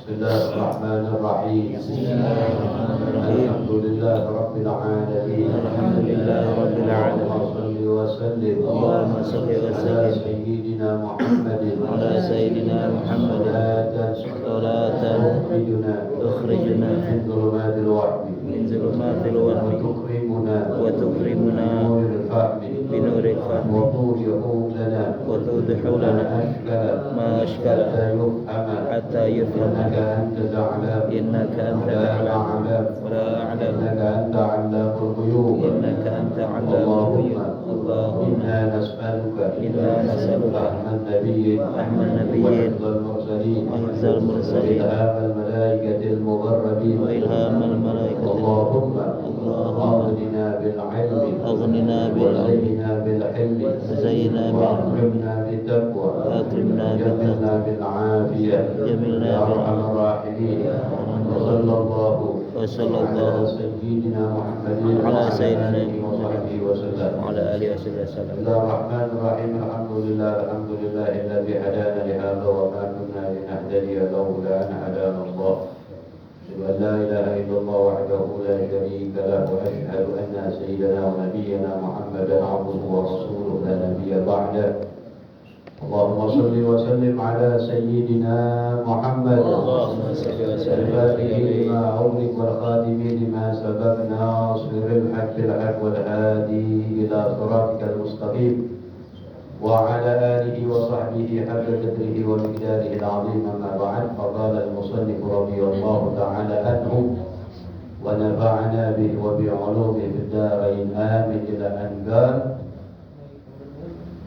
Bismillahirrahmanirrahim. Bismillahirrahmanirrahim. Alhamdulillahirabbil alamin. Alhamdulillahirabbil alamin. Allahumma shalli wa sallim ala sayyidina Muhammadin Ala sayyidina Muhammadin. Salatan tukhrijuna min dhulumatil wahmi min zulumatil wa wahmi tukrimuna wa tukrimuna binuril fahmi binuril fahmi wa tudihu lana wa tudhihu lana ma ashkala hatta yufhama innaka anta ta'lam wa la a'lam innaka anta 'allamul ghuyub. innaka anta 'allamul ghuyub. Allahumma inna nas'aluka rahman nabiyyin wa hifdzal mursalin wa hifdzal mursalin ilhamal malaikatil muqarrabin. wa ilhamal malaikati Allahumma Allahumma aghnina bil 'ilmi aghnina bil 'ilmi وزينا بالحلم وزينا وأكرمنا بالتقوى وأكرمنا وجملنا بالعافية جملنا يا أرحم بالعافية. الراحمين. وصلى الله وصلى على الله سيدنا محمد على وعلى سيدنا آله وصحبه وسلم. وعلى آله وصحبه بسم وسلم. الله الرحمن الرحيم. الحمد لله الذي هدانا لهذا وما كنا لنهتدي لولا أن هدانا الله. أشهد أن لا إله إلا الله وحده لا شريك له وأشهد أن سيدنا ونبينا محمدا عبده ورسوله لا نبي بعده. اللهم صل وسلم على سيدنا محمد اللهم صل وسلم الفاتح لما أغلق والخاتم لما سبق ناصر الحق بالحق والهادي إلى صراطك المستقيم وعلى آله وصحبه حق قدره ومقداره العظيم. أما بعد، فقال المصنف رضي الله تعالى عنه ونفعنا به وبعلومه في الدارين آمين إلى أن قال.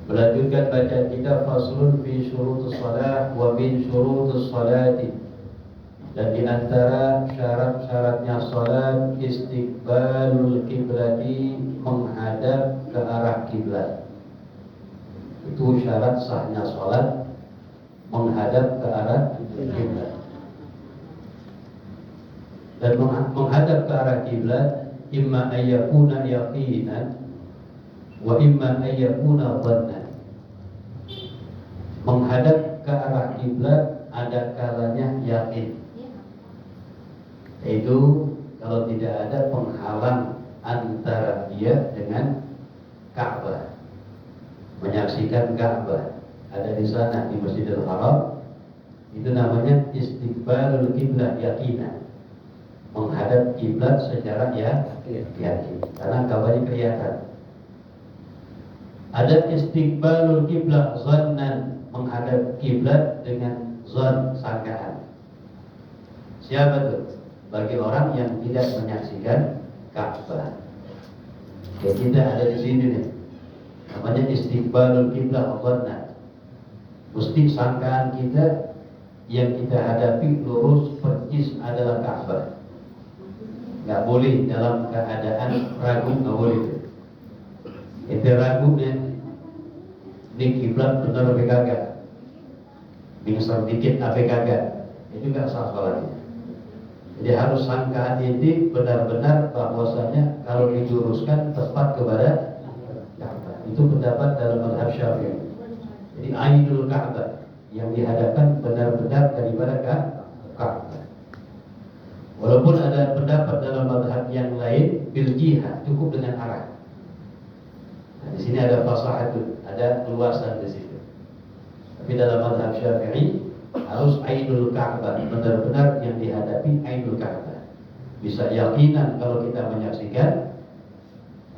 Melanjutkan bacaan kita faslun fi syurutus shalah wa min syurutus salati. Dan di antara syarat-syaratnya salat istiqbalul kiblati, menghadap ke arah kiblat. Itu syarat sahnya salat, menghadap ke arah kiblat. Dan menghadap ke arah kiblat imma ayyakuna yaqinan wa imma ayyakuna dhannan. Menghadap ke arah kiblat ada kalanya yakin, yaitu kalau tidak ada penghalang antara dia dengan Ka'bah, menyaksikan Ka'bah ada di sana di Masjidil Haram, itu namanya istiqbalul kiblat yakinan, menghadap kiblat secara yakin, karena Ka'bahnya kelihatan. Ada istiqbalul kiblat zannan, menghadap kiblat dengan zon, sangkaan. Siapa tuh? Bagi orang yang tidak menyaksikan Ka'bah. Ya, kita ada di sini nih. Namanya istiqbalul kiblat zannan. Mesti sangkaan kita yang kita hadapi lurus persis adalah Ka'bah. Nggak boleh dalam keadaan ragu, nggak boleh. Itu ragu ya, ini kiblat benar apa kagak, bingsar dikit apa kagak, itu nggak sah salatnya. Jadi harus sangkaan ini benar-benar bahwasanya kalau dijuruskan tepat kepada Ka'bah. Itu pendapat dalam mazhab Syafi'i. Jadi ainul Ka'bah, yang dihadapkan benar-benar daripada Ka'bah. Walaupun ada pendapat dalam mazhab yang lain bil jihad, cukup dengan arah. Nah, di sini ada fasahatun, ada keluasan di situ. Tapi dalam mazhab Syafi'i harus ainul Ka'bah, benar-benar yang dihadapi ainul Ka'bah. Bisa yakinan kalau kita menyaksikan,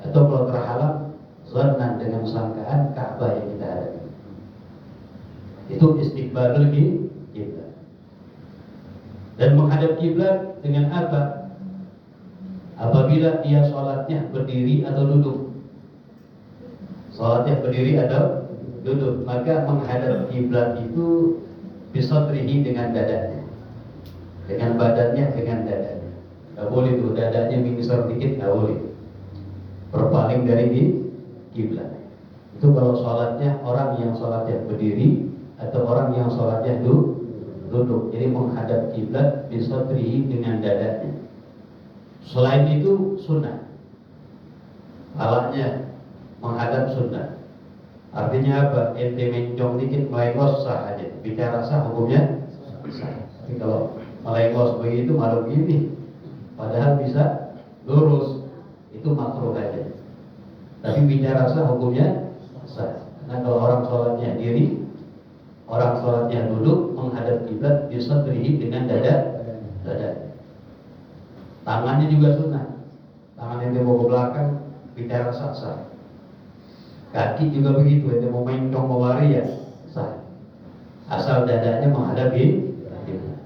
atau kalau terhalang zannan dengan sangkaan Ka'bah yang kita hadapi. Itu istiqbalul kiblat. Dan menghadap kiblat dengan apa? Apabila dia sholatnya berdiri atau duduk. Sholatnya berdiri atau duduk, maka menghadap kiblat itu bisa terihi dengan dadanya, dengan badannya, dengan dadanya. Gak boleh tuh dadanya minggisar dikit, gak boleh. Berpaling dari kiblat. Itu kalau sholatnya orang yang sholatnya berdiri atau orang yang sholatnya duduk. Jadi menghadap kiblat bisa terihi dengan dadanya. Selain itu sunnah. Palanya menghadap sunnah. Artinya apa? Ente mencong dikit melengos sah aja. Bicara sah hukumnya sah. Tapi kalau melengos begitu malu begini, padahal bisa lurus, itu makruh aja. Tapi bicara sah hukumnya sah. Karena kalau orang sholatnya diri, orang sholatnya duduk menghadap kiblat, disadrihi dengan dada. Tangannya juga sunnah. Tangan yang dibawa ke belakang, bicara sah. Kaki juga begitu, yang mau main dong mau lari ya sah. Asal dadanya menghadapi kiblat.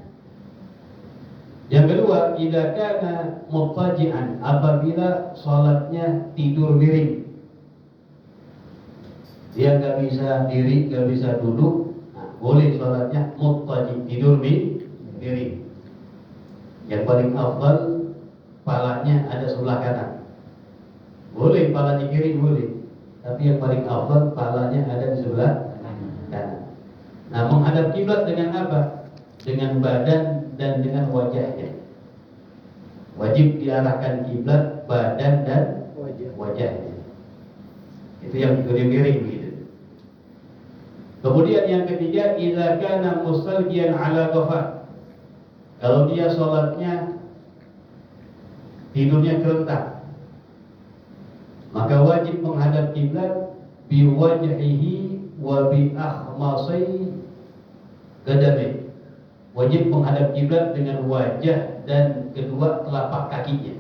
Yang kedua, idza kana muttaji'an, apabila sholatnya tidur miring. Dia nggak bisa diri, nggak bisa duduk, nah, boleh sholatnya muttaji, tidur miring. Yang paling afdal, palanya ada sebelah kanan. Boleh palanya kiri, boleh. Tapi yang paling afdal, palanya ada di sebelah kanan. Nah, menghadap kiblat dengan apa? Dengan badan dan dengan wajahnya. Wajib diarahkan kiblat badan dan wajahnya. Itu yang miring begitu. Kemudian yang ketiga, idza kana mustalqiyan ala ghafar. Kalau dia sholatnya tidurnya kerentak, maka wajib menghadap kiblat bi wajhihi wa bi akhmasai qadamih. Wajib menghadap kiblat dengan wajah dan kedua telapak kakinya.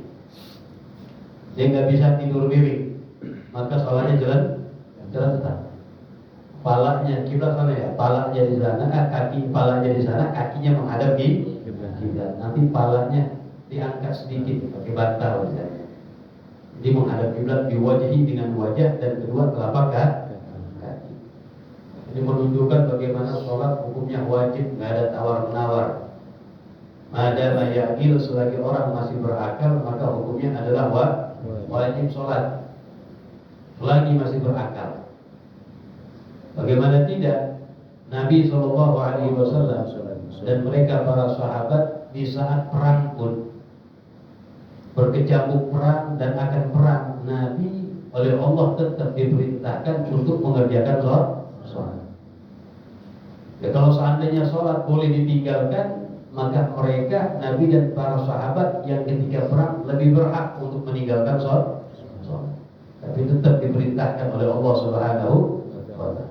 Dia nggak bisa tidur miring, maka sholatnya jalan tetap. Palanya kiblat sana ya, palanya di sana, palanya di sana, kakinya menghadap kiblat. Nanti palanya diangkat sedikit pakai bantal misalnya. Jadi menghadap kiblat diwajahi dengan wajah dan kedua telapak kaki. Ini menunjukkan bagaimana sholat hukumnya wajib, nggak ada tawar-menawar. Madama yaqil, selagi orang masih berakal, maka hukumnya adalah wajib sholat. Selagi masih berakal. Bagaimana tidak, Nabi SAW dan mereka para sahabat di saat perang pun, berkecamuk perang dan akan perang, Nabi oleh Allah tetap diperintahkan untuk mengerjakan sholat. Ya, kalau seandainya sholat boleh ditinggalkan, maka mereka, Nabi dan para sahabat yang ketika perang lebih berhak untuk meninggalkan sholat. Tapi tetap diperintahkan oleh Allah Subhanahu wa Ta'ala.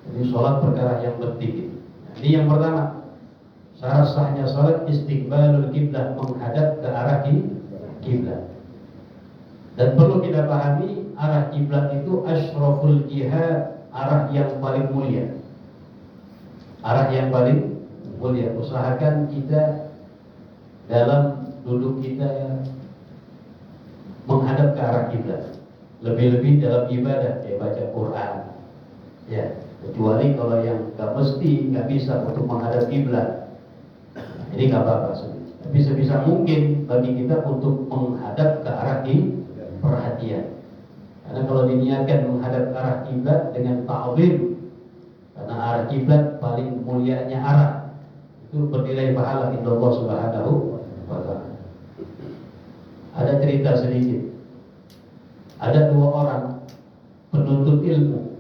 Jadi sholat perkara yang penting. Ini yang pertama, syarat sahnya sholat istiqbalul kiblat, menghadap ke arah kiblat. Dan perlu kita pahami, arah kiblat itu asyraful jihad, arah yang paling mulia. Arah yang paling mulia. Usahakan kita dalam duduk kita menghadap ke arah kiblat. Lebih-lebih dalam ibadah, kayak baca Quran. Ya. Kecuali kalau yang nggak mesti, nggak bisa untuk menghadap kiblat, ini nggak apa-apa. Tapi sebisa mungkin bagi kita untuk menghadap ke arah perhatian. Karena kalau diniatkan menghadap ke arah kiblat dengan ta'zim, karena arah kiblat paling mulianya arah, itu bernilai pahala inda Allah Subhanahu wa Ta'ala. Ada cerita sedikit. Ada dua orang penuntut ilmu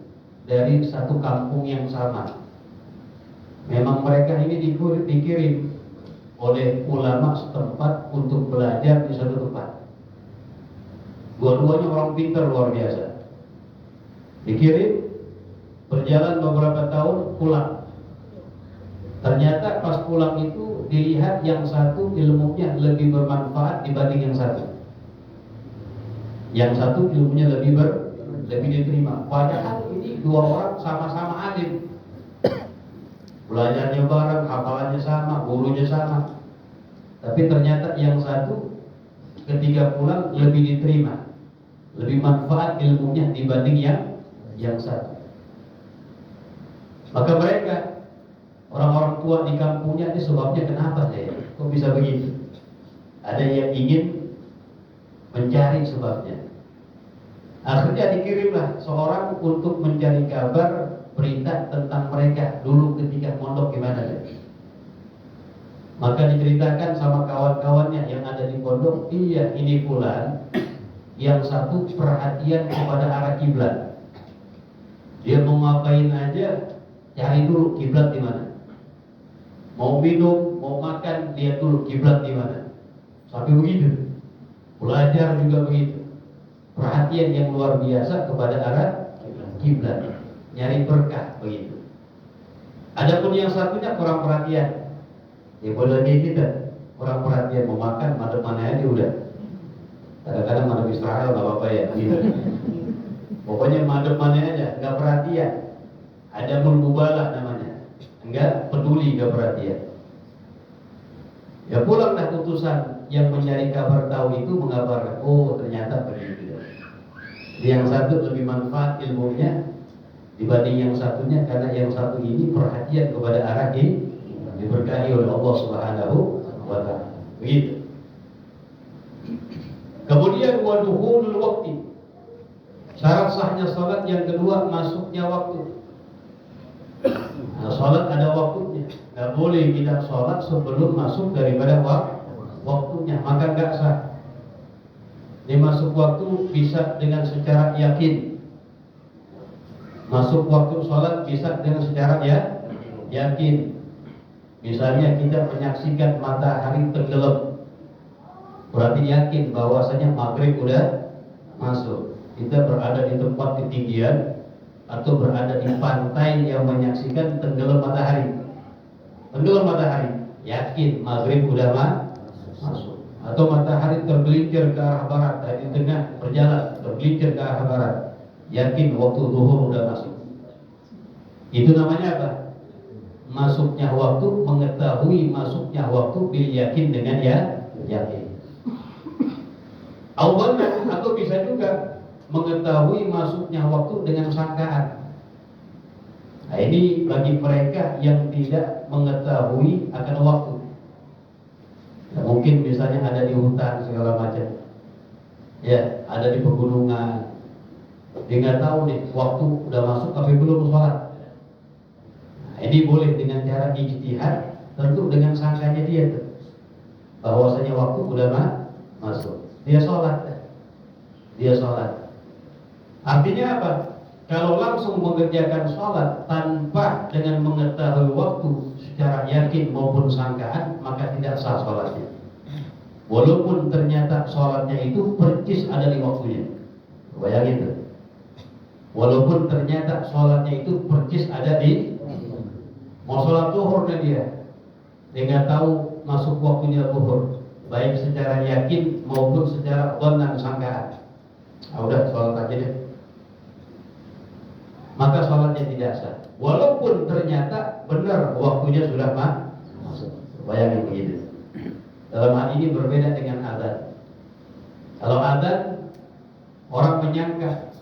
dari satu kampung yang sama. Memang mereka ini dikirim oleh ulama setempat untuk belajar di satu tempat. Dua-duanya orang pintar luar biasa. Dikirim, berjalan beberapa tahun, pulang. Ternyata pas pulang itu dilihat yang satu ilmunya lebih bermanfaat dibanding yang satu. Yang satu ilmunya lebih diterima. Padahal ini dua orang sama-sama alim, belajarnya bareng, hafalannya sama, gurunya sama. Tapi ternyata yang satu ketika pulang lebih diterima, lebih manfaat ilmunya dibanding yang satu. Maka mereka, orang-orang tua di kampungnya, ini sebabnya kenapa saya? Kok bisa begitu? Ada yang ingin mencari sebabnya. Akhirnya dikirimlah seorang untuk mencari kabar, berita tentang mereka dulu ketika mondok gimana deh. Maka diceritakan sama kawan-kawannya yang ada di pondok, iya ini fulan, yang satu perhatian kepada arah kiblat. Dia mau ngapain aja, cari dulu kiblat di mana. Mau minum, mau makan, lihat dulu kiblat di mana. Sampai begitu. Belajar juga begitu. Perhatian yang luar biasa kepada arah kiblat. Nyari berkah begitu. Adapun yang satunya kurang perhatian. Ya boleh kita kurang perhatian, mau makan madep mana aja udah. Kadang-kadang madep Israel nggak apa-apa ya. Gitu. Pokoknya madep mana aja, nggak perhatian. Ada mengubahlah namanya. Enggak peduli, enggak perhatian. Ya pulanglah utusan yang mencari kabar tahu itu mengabarkan, oh ternyata begitu. Yang satu lebih manfaat ilmunya dibanding yang satunya, karena yang satu ini perhatian kepada arah ini diberkahi oleh Allah Subhanahu wa taala. Begitu. Kemudian waduhulul waktu. Syarat sahnya salat yang kedua masuknya waktu. Nah, sholat ada waktunya. Nggak boleh kita sholat sebelum masuk daripada waktunya, maka nggak sah. Ini masuk waktu bisa dengan secara yakin. Masuk waktu sholat bisa dengan secara yakin. Misalnya kita menyaksikan matahari tenggelam, berarti yakin bahwasanya maghrib udah masuk. Kita berada di tempat ketinggian atau berada di pantai yang menyaksikan tenggelam matahari. Tenggelam matahari, yakin maghrib udah masuk. Atau matahari tergelincir ke arah barat, dari tengah berjalan tergelincir ke arah barat, yakin waktu zuhur udah masuk. Itu namanya apa? Masuknya waktu, mengetahui masuknya waktu bil yakin dengan yakin. Atau bisa juga mengetahui masuknya waktu dengan sangkaan. Nah, ini bagi mereka yang tidak mengetahui akan waktu. Ya, mungkin misalnya ada di hutan segala macam, ya ada di pegunungan, dia nggak tahu nih waktu udah masuk tapi belum sholat. Nah, ini boleh dengan cara ijtihad, tentu dengan sangkanya dia tuh, bahwasanya waktu udah masuk, dia sholat. Artinya apa? Kalau langsung mengerjakan sholat tanpa dengan mengetahui waktu secara yakin maupun sangkaan, maka tidak sah sholatnya. Walaupun ternyata sholatnya itu percis ada di waktunya. Bayangin itu. Walaupun ternyata sholatnya itu percis ada di, mau sholat zuhur dia nggak tahu masuk waktunya zuhur, baik secara yakin maupun secara dhon dan sangkaan. Udah sholat aja deh, maka sholatnya tidak sah. Walaupun ternyata benar waktunya sudah masuk. Bayangin begitu. Dalam hal ini berbeda dengan adzan. Kalau adzan orang menyangka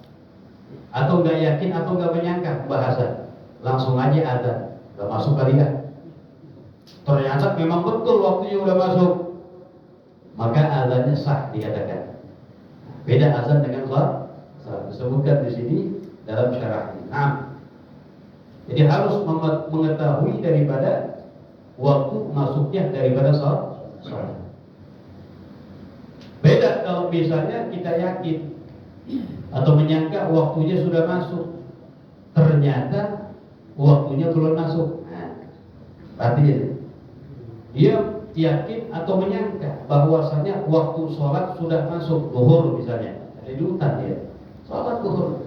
atau nggak yakin atau nggak menyangka bahasa, langsung aja adzan, nggak masuk kali ya. Ternyata memang betul waktunya udah masuk, maka adzannya sah dikatakan. Beda azan dengan sholat. Disebutkan di sini dalam syarah ini. Jadi harus mengetahui daripada waktu masuknya daripada sholat. Beda kalau misalnya kita yakin atau menyangka waktunya sudah masuk, ternyata waktunya belum masuk. Artinya dia yakin atau menyangka bahwasanya waktu sholat sudah masuk, zuhur misalnya, ada di hutan dia sholat zuhur,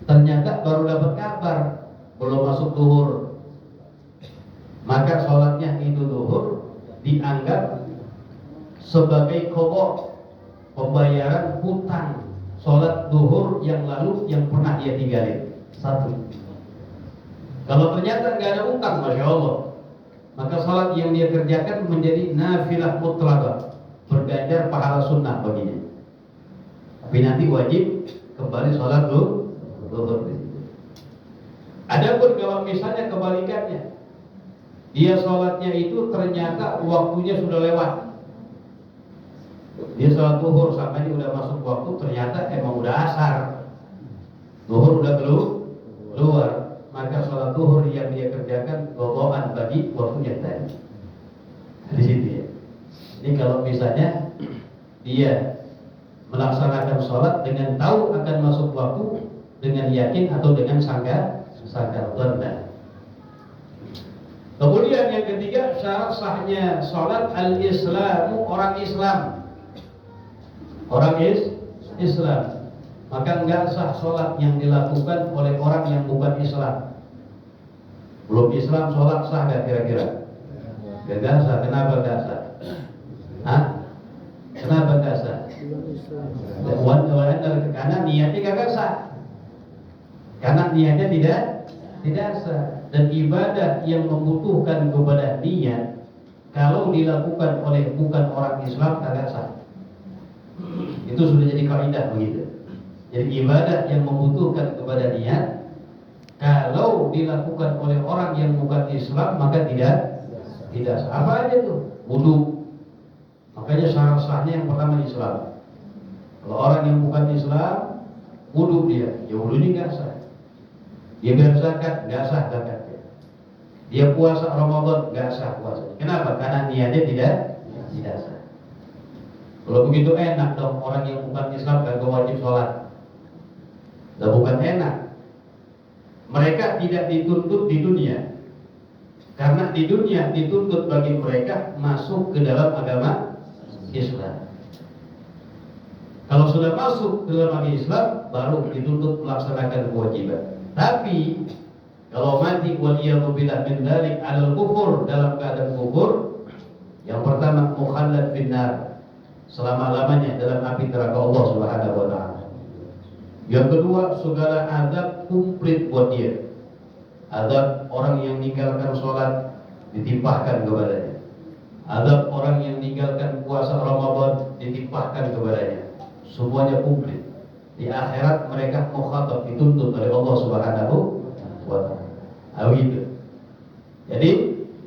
ternyata baru dapat kabar belum masuk zuhur, maka sholatnya itu zuhur dianggap sebagai qadha, pembayaran hutang sholat zuhur yang lalu yang pernah dia tinggalin. Satu. Kalau ternyata nggak ada hutang, masya Allah, maka sholat yang dia kerjakan menjadi nafilah mutlaqah, berganjar pahala sunnah baginya. Tapi nanti wajib kembali sholat zuhur. Adapun kalau misalnya kebalikannya, dia sholatnya itu ternyata waktunya sudah lewat, dia sholat zuhur sampai udah masuk waktu, ternyata emang udah asar, zuhur udah keluar, maka sholat zuhur yang dia kerjakan boboan bagi waktunya tadi. Di situ ya. Ini kalau misalnya dia melaksanakan sholat dengan tahu akan masuk waktu, dengan yakin atau dengan sangka dhon. Kemudian yang ketiga syarat sahnya sholat al-islamu, orang Islam. Orang Islam. Maka enggak sah sholat yang dilakukan oleh orang yang bukan Islam. Belum Islam sholat sah gak kira-kira? Gak sah. Kenapa gak sah? Hah? Kenapa gak sah? Karena niatnya gak sah. Karena niatnya tidak sah. Dan ibadah yang membutuhkan kepada niat, kalau dilakukan oleh bukan orang Islam kagak sah. Itu sudah jadi kaidah begitu. Jadi ibadah yang membutuhkan kepada niat, kalau dilakukan oleh orang yang bukan Islam maka tidak sah. Apa aja tuh? Wudu. Makanya syarat sahnya yang pertama Islam. Kalau orang yang bukan Islam, wudu dia, ya wudunya nggak sah. Dia bayar zakat, nggak sah zakatnya. Dia puasa Ramadan, nggak sah puasa. Kenapa? Karena niatnya tidak sah. Kalau begitu enak dong, orang yang bukan Islam kagak wajib sholat. Dan bukan enak. Mereka tidak dituntut di dunia. Karena di dunia dituntut bagi mereka masuk ke dalam agama Islam. Kalau sudah masuk ke dalam agama Islam, baru dituntut melaksanakan kewajiban. Tapi kalau mati waliyadzubillah min dzalik alal kufur, dalam keadaan kufur, yang pertama mukhallad finnar, selama-lamanya dalam api neraka Allah Subhanahu wa taala. Yang kedua, segala azab komplit buat dia. Azab orang yang meninggalkan sholat ditimpahkan kepadanya. Azab orang yang meninggalkan puasa Ramadan ditimpahkan kepadanya. Semuanya komplit. Di akhirat mereka mukhatab, dituntut oleh Allah Subhanahu wa taala. Begitu. Jadi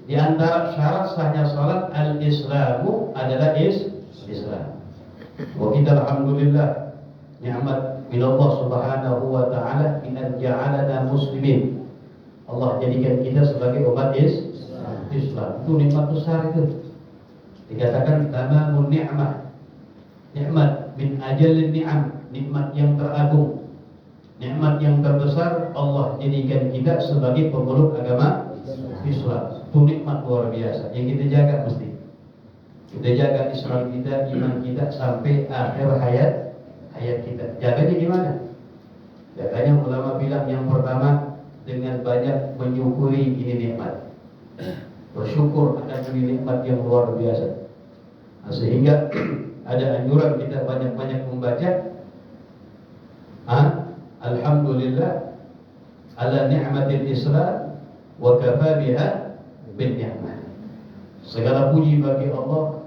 di antara syarat sahnya salat al-islamu adalah Islam. Wa kita alhamdulillah nikmat min Allah Subhanahu wa taala in ja'alana muslimin. Allah jadikan kita sebagai umat Islam. Itu nikmat besar itu. Dikatakan tamamun ni'mah. Nikmat min ajalin ni'am, nikmat yang teragung, nikmat yang terbesar. Allah jadikan kita sebagai pemeluk agama Islam. Itu nikmat luar biasa yang kita jaga mesti. Kita jaga Islam kita, iman kita sampai akhir hayat kita. Jaganya gimana? Jaganya ulama bilang yang pertama dengan banyak menyukuri ini nikmat. Bersyukur akan ini nikmat yang luar biasa. Nah, sehingga ada anjuran kita banyak-banyak membaca alhamdulillah ala ni'matil Islam wa kafa biha bin ni'mah. Segala puji bagi Allah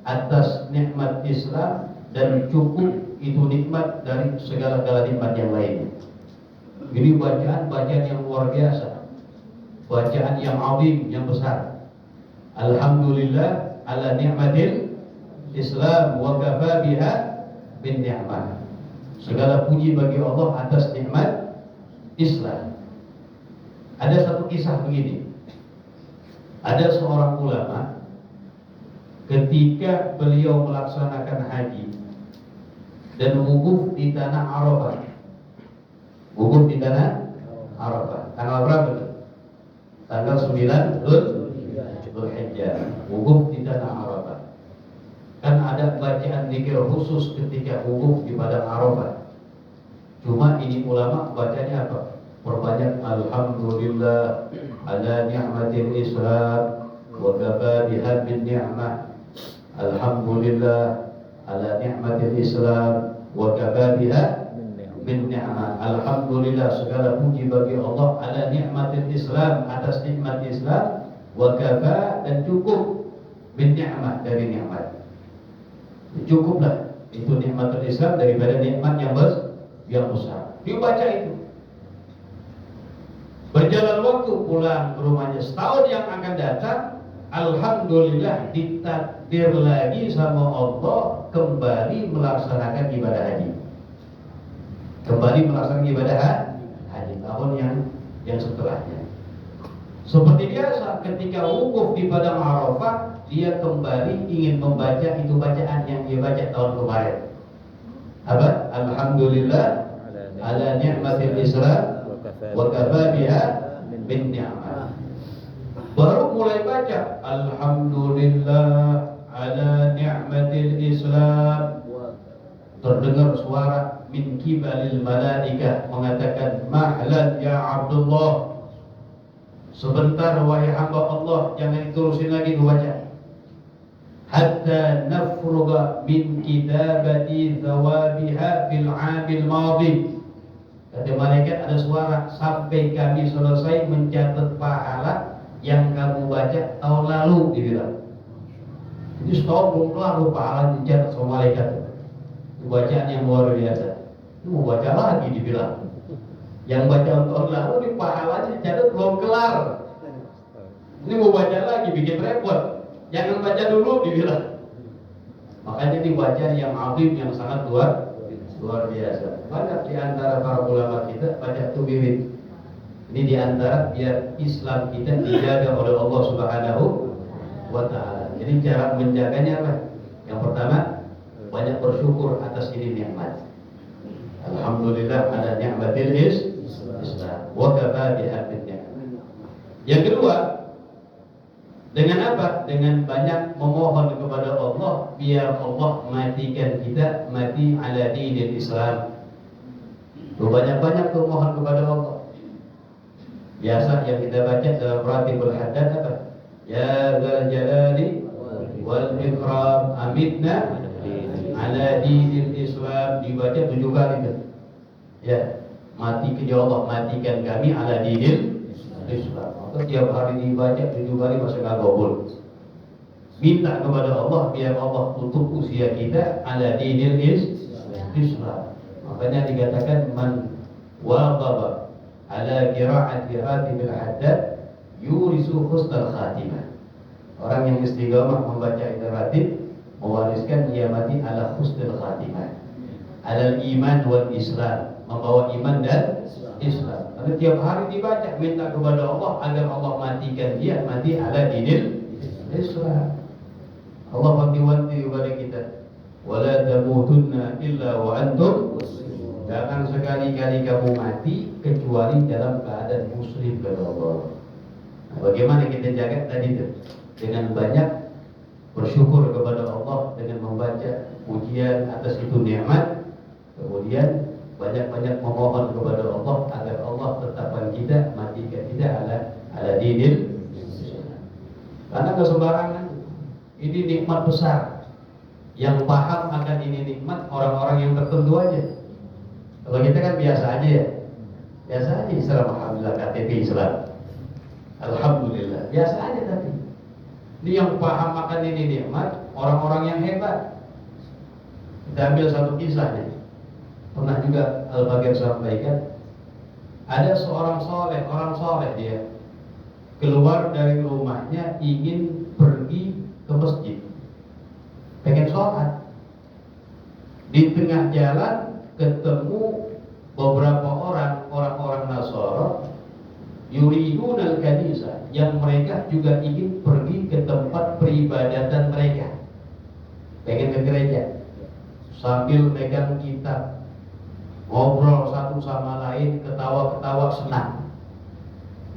atas nikmat Islam dan cukup itu nikmat dari segala-gala nikmat yang lainnya. Ini bacaan yang luar biasa, bacaan yang azim, yang besar. Alhamdulillah ala ni'matil Islam wa kafa biha bin ni'mah. Segala puji bagi Allah atas nikmat Islam. Ada satu kisah begini. Ada seorang ulama ketika beliau melaksanakan haji dan wukuf di tanah Arafah. Wukuf di tanah Arafah. Tanggal berapa itu? Tanggal 9 Dzulhijjah. Wukuf di tanah Arafah. Kan ada bacaan zikir khusus ketika wukuf di padang Arafah. Cuma ini ulama bacanya apa? Perbanyak alhamdulillah ala ni'matil Islam wa kafa biha bin ni'mah. Alhamdulillah ala ni'matil Islam wa kafa biha bin ni'mah. Alhamdulillah segala puji bagi Allah ala ni'matil Islam, atas nikmat Islam, wa kafa dan cukup bin ni'mah, dari nikmat. Cukuplah itu nikmatul Islam daripada nikmat yang besar. Dibaca itu. Berjalan waktu pulang ke rumahnya, setahun yang akan datang, alhamdulillah ditakdir lagi sama Allah kembali melaksanakan ibadah haji. Kembali melaksanakan ibadah haji tahun yang setelahnya. Seperti biasa ketika wukuf di padang Arafah, dia kembali ingin membaca itu bacaan yang dia baca tahun kemarin. Apa? Alhamdulillah ala ni'matil Islam wa kafa biha bin ni'mah. Baru mulai baca, Alhamdulillah ala ni'matil Islam. Terdengar suara min kibalil malaikah mengatakan, mahlan ya Abdullah. Sebentar wahai hamba Allah, jangan diterusin lagi baca. Hatta nafruga min kitabati thawabiha fil 'amil madhi. Kata malaikat, ada suara, sampai kami selesai mencatat pahala yang kamu baca tahun lalu, dibilang. Jadi setahun belum kelar pahala dicatat sama malaikat. Bacaan yang luar biasa. Itu mau baca lagi, dibilang. Yang baca tahun lalu ini pahalanya dicatat belum kelar. Ini mau baca lagi, bikin repot. Jangan baca dulu, dibilang. Makanya ini bacaan yang azim, yang sangat luar biasa. Banyak di antara para ulama kita baca tubiwit. Ini di antara biar Islam kita dijaga oleh Allah Subhanahu wa Ta'ala. Jadi cara menjaganya apa? Yang pertama, banyak bersyukur atas ini nikmat. Alhamdulillah ala ni'matil Islam wa kafa biha min ni'mah. Yang kedua, dengan apa? Dengan banyak memohon kepada Allah biar Allah matikan kita mati ala dinil Islam. Banyak-banyak tuh mohon kepada Allah. Biasa yang kita baca dalam Ratibul Haddad apa? Ya dzal jalali wal ikram amitna ala dinil Islam, dibaca 7 kali itu. Ya, mati ke Allah, matikan kami ala dinil Islam. Maka tiap hari dibaca 7 kali masih nggak kabul. Minta kepada Allah biar Allah tutup usia kita ala dinil Islam. Makanya dikatakan man waqaba ala qira'ati Ratibul Haddad yurisu husnal khatimah. Orang yang istiqamah membaca ratib mewariskan dia mati ala husnul khatimah, alal iman wal Islam, membawa iman dan Islam. Karena tiap hari dibaca, minta kepada Allah agar Allah matikan dia mati ala dinil Islam. Allah wanti-wanti kepada kita, wala tamutunna illa wa antum muslimun. Jangan sekali-kali kamu mati kecuali dalam keadaan muslim kepada Allah. Nah, bagaimana kita jaga tadi itu? Dengan banyak bersyukur kepada Allah, dengan membaca pujian atas itu nikmat, kemudian banyak-banyak memohon kepada Allah agar Allah tetapkan kita, matikan kita ala dinil. Karena kesembarangan ini nikmat besar. Yang paham akan ini nikmat orang-orang yang tertentu aja. Kalau kita kan biasa aja ya, biasa aja Islam, alhamdulillah KTP Islam, alhamdulillah biasa aja. Tapi ini yang paham akan ini nikmat orang-orang yang hebat. Kita ambil satu kisah nih. Pernah juga Al-Bagir sampaikan, ada seorang soleh, orang soleh dia keluar dari rumahnya ingin pergi ke masjid, pengen sholat. Di tengah jalan ketemu beberapa orang-orang Nasara yuridunal kanisa, yang mereka juga ingin pergi ke tempat peribadatan mereka, pengen ke gereja, sambil pegang kitab, ngobrol satu sama lain, ketawa-ketawa senang.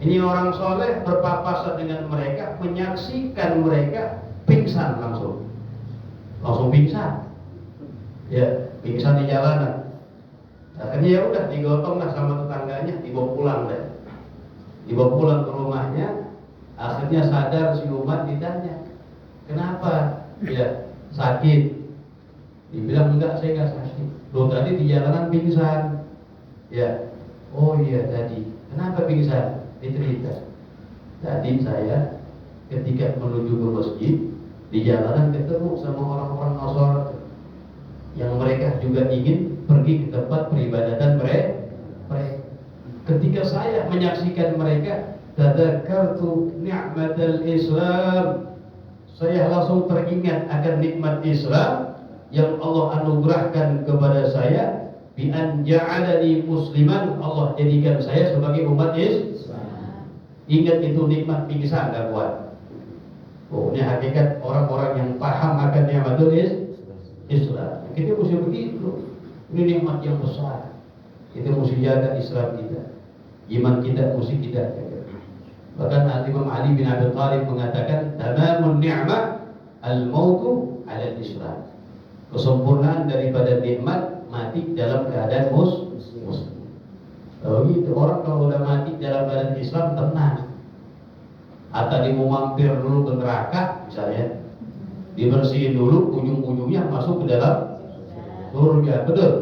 Ini orang soleh berpapasan dengan mereka, menyaksikan mereka pingsan langsung pingsan, ya pingsan di jalanan. Akhirnya ya udah digotong lah sama tetangganya, dibawa pulang ke rumahnya. Akhirnya sadar si umat, ditanya, kenapa? Ya sakit. Dibilang enggak, saya enggak sakit. Loh tadi di jalanan pingsan. Ya, oh iya tadi. Kenapa pingsan? Dicerita. Tadi saya ketika menuju ke masjid, di jalanan ketemu sama orang-orang Nasara yang mereka juga ingin pergi ke tempat peribadatan mereka. Ketika saya menyaksikan mereka, tadzakartu ni'matal Islam, saya langsung teringat akan nikmat Islam yang Allah anugerahkan kepada saya, bi an ja'alani musliman, Allah jadikan saya sebagai umat Islam. Ingat itu nikmat, pingsan enggak kuat. Oh, ini hakikat orang-orang yang paham akan nikmatul Islam. Kita mesti begitu. Ini nikmat yang besar. Kita mesti jaga Islam kita. Iman kita mesti kita jaga. Bahkan Al-Imam Ali bin Abi Thalib mengatakan, tamamun ni'mah al-mautu 'ala al-Islam. Kesempurnaan daripada nikmat mati dalam keadaan muslim. Oh gitu, orang kalau udah mati dalam keadaan Islam tenang. Atau dia mau mampir dulu ke neraka misalnya, dibersihin dulu, ujung-ujungnya masuk ke dalam surga. Betul?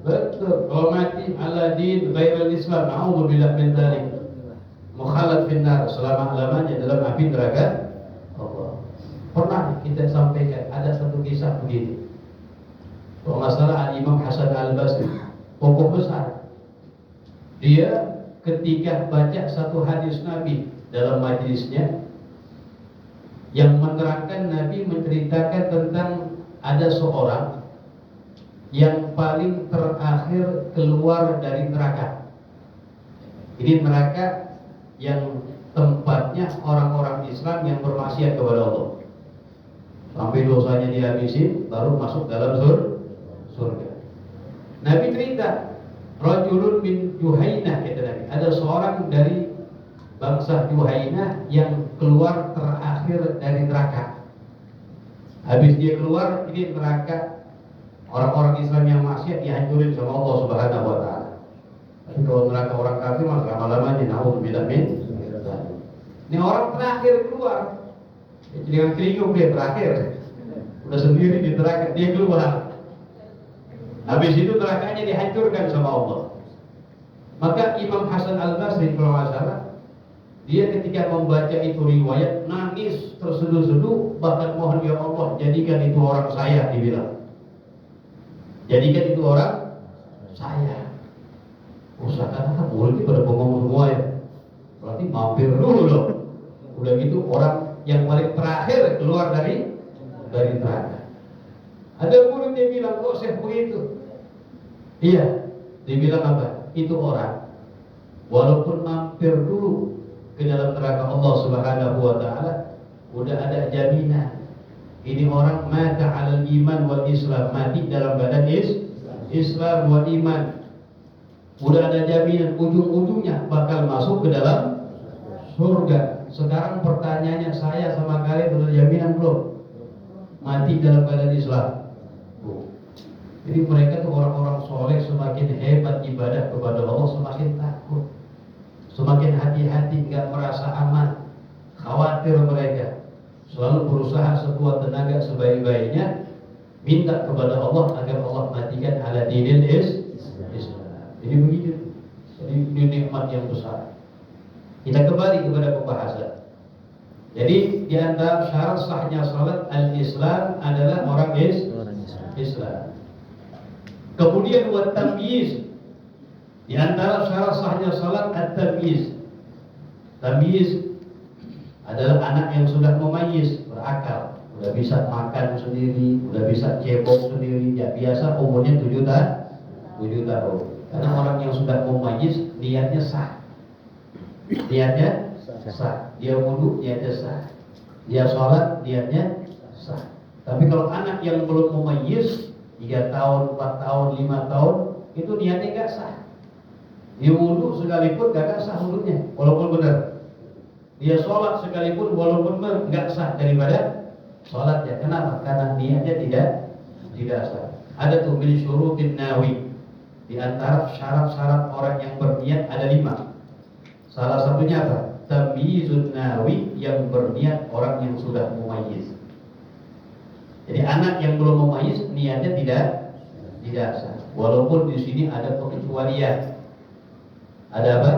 Betul. Kalau mati ala din ghairul Islam, a'udzubillah min dzalik, mukhalad finnar, selama-lamanya dalam api neraka Allah. Pernah kita sampaikan ada satu kisah begini. Kalau nggak salah Imam Hasan Al-Basri, tokoh besar. Dia ketika baca satu hadis Nabi dalam majelisnya yang menerangkan, Nabi menceritakan tentang ada seorang yang paling terakhir keluar dari neraka. Ini neraka yang tempatnya orang-orang Islam yang bermaksiat kepada Allah. Sampai dosanya dihabisin, baru masuk dalam surga. Nabi cerita, rajulun min Juhainah, kata Nabi, ada seorang dari bangsa Juhainah yang keluar terakhir dari neraka. Habis dia keluar, ini neraka orang-orang Islam yang maksiat dihancurin sama Allah Subhanahu wa taala. Tapi kalau neraka orang kafir mah lama-lamanya naudzubillah min. Ini orang terakhir keluar. Dengan keringung dia terakhir. Udah sendiri di neraka, dia keluar. Habis itu nerakanya dihancurkan sama Allah. Maka Imam Hasan Al-Basri kalau nggak salah, dia ketika membaca itu riwayat nangis terseduh-seduh, bahkan mohon ya Allah jadikan itu orang saya, dibilang. Jadikan itu orang saya. Usahakan boleh pada bengong semua ya. Berarti mampir dulu loh. Udah gitu orang yang paling terakhir keluar dari neraka. Ada murid dia bilang, kok Syekh begitu? Iya, dia bilang apa? Itu orang walaupun mampir dulu ke dalam neraka Allah Subhanahu wa taala, udah ada jaminan. Ini orang mata 'alal iman wal Islam, mati dalam badan Islam wal iman. Udah ada jaminan ujung-ujungnya bakal masuk ke dalam surga. Sekarang pertanyaannya, saya sama kalian udah jaminan belum mati dalam badan Islam? Jadi mereka tuh orang-orang soleh, semakin hebat ibadah kepada Allah, semakin takut, semakin hati-hati, nggak merasa aman, khawatir mereka, selalu berusaha sekuat tenaga sebaik-baiknya minta kepada Allah agar Allah matikan ala dinil Islam. Jadi begitu. Jadi ini nikmat yang besar. Kita kembali kepada pembahasan. Jadi di antara syarat sahnya salat al-Islam adalah orang Islam. Kemudian buat tamyiz. Di antara syarat sahnya salat at-tamyiz. Tamyiz adalah anak yang sudah memayyiz, berakal, udah bisa makan sendiri, udah bisa cebok sendiri. Ya biasa umurnya 7 tahun. Karena orang yang sudah memayyiz niatnya sah. Niatnya sah. Dia wudu niatnya sah. Dia sholat niatnya sah. Tapi kalau anak yang belum memayyiz 3 tahun, 4 tahun, 5 tahun, itu niatnya nggak sah. Dia wudu sekalipun nggak sah wudunya, walaupun benar. Dia sholat sekalipun walaupun benar, nggak sah daripada sholatnya. Kenapa? Karena niatnya tidak sah. Ada tuh min syurutin nawi. Di antara syarat-syarat orang yang berniat ada 5. Salah satunya apa? Tamyizun nawi, yang berniat orang yang sudah mumayyiz. Jadi anak yang belum mumayyiz niatnya tidak sah. Walaupun di sini ada pengecualian. Ada apa?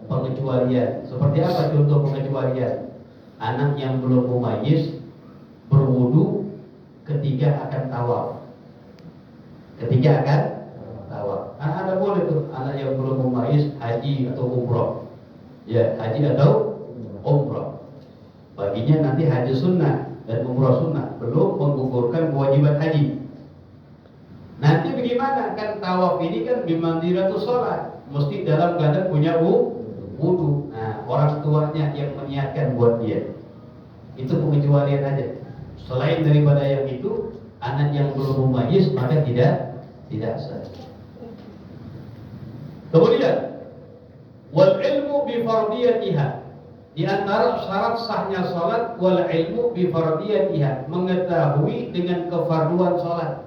Pengecualian. Seperti apa contoh pengecualian? Anak yang belum mumayyiz berwudu ketika akan tawaf. Ketika akan tawaf. Ada boleh tuh anak yang belum mumayyiz haji atau umroh. Ya, haji atau umroh. Baginya nanti haji sunnah dan umroh sunnah, belum menggugurkan kewajiban haji. Nanti bagaimana? Kan tawaf ini kan bimanziratus sholat, mesti dalam keadaan punya wudu. Nah, orang tuanya yang menyiapkan buat dia. Itu pengecualian aja. Selain daripada yang itu, anak yang belum mumayyiz maka tidak sah. Kemudian wal ilmu bi fardiyatiha, Di antara syarat sahnya salat wal ilmu bi fardiyatiha, mengetahui dengan kefarduan salat.